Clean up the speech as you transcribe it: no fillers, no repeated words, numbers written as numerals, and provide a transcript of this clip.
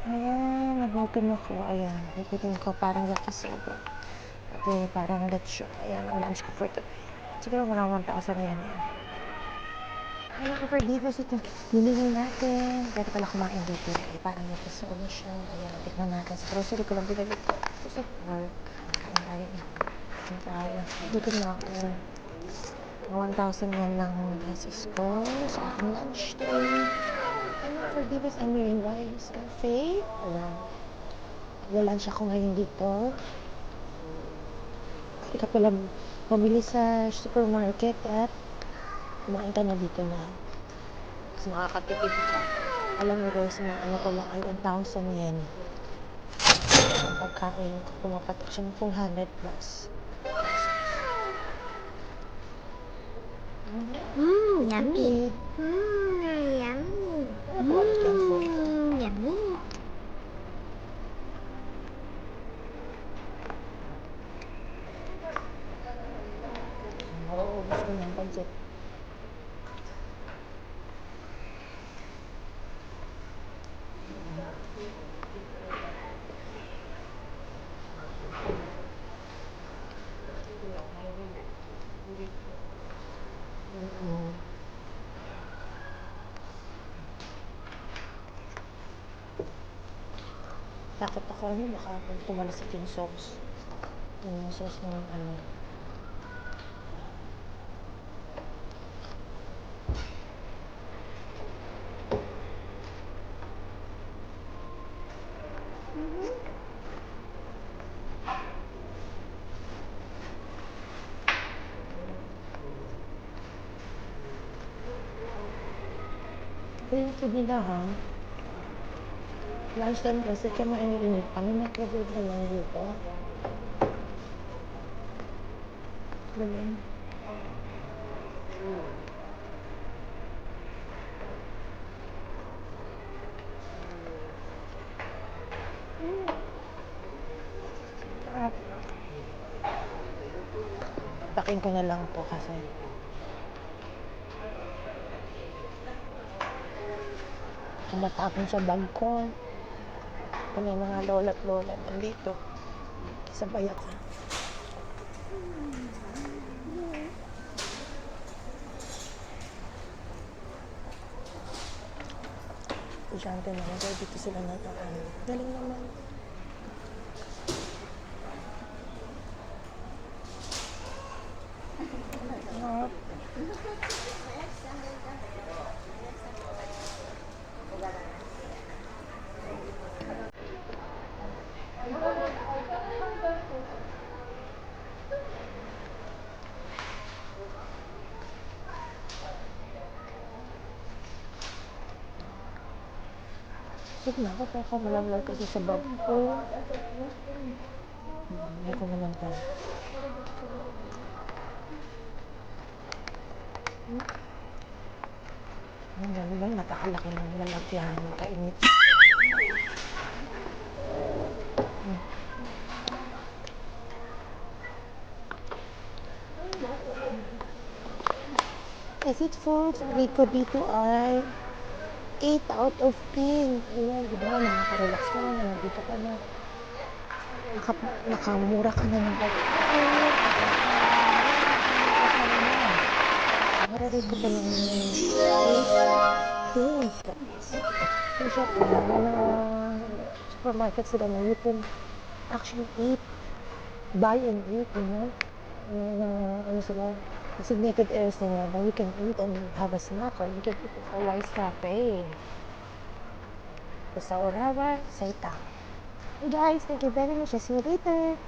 Ayan, nagutom ako. Ayan, nagutom ko parang yakisoba. Okay, parang lechon. Ayan, ang lunch ko for today. Siguro mga 1,000 yan. Ayan, for dito ito. Nilingin natin. Pwede pala kumain dito. Eh, parang yakisoba siya. Ayan, tignan natin. Sa grocery ko lang binalik ko. Sa park. Kain tayo. Kain tayo. Gutom na ako. 1,000 yan lang beses ko sa aking lunch day. Ano, for Divas and Rice Cafe. Ayan. Nag-lunch ako ngayon dito. Hindi ka pala mamili sa supermarket at kumain ka na dito na. Mas makakatipid ka. Alam mo guys, mga ano ko mga 1,000 yen. Ang pagkain ko pumapatak siya ng 400 plus. Yummy. Yummy. Yummy. Oo, gusto ng budget. Takot ako baka tumalasik yung sauce. Yung sauce ng ano. Kaya ito nila ha. Lunch time kasi kaya mainit kami. Microwave na lang dito. Ganun. Pakin ko na lang to kasi tumatapon sa bag ko. Kung may mga lola at lola nandito. Sabay ako. Estudyante naman. Kaya dito sila nataan. Galing naman. Sige na, kapag ako malaglag kasi sa bag ko. Hindi ko naman pa. Ang ganda, natakalaki ng lalagyan. Kainit. Is it full? Sabi ko dito ay 8 out of 10. Ayan, di ba? Nakaka-relax ka na. Nandito ka na. Nakamura ka na ng pagkain. Nararay ko pa ng things. Yung shop na supermarket sila na you can actually eat, buy and eat, you know? Ano sila? Designated areas nila na you can eat and have a snack or you can eat a rice cafe. Sa Orawa, Saitang. Hey guys, thank you very much. I'll see you later.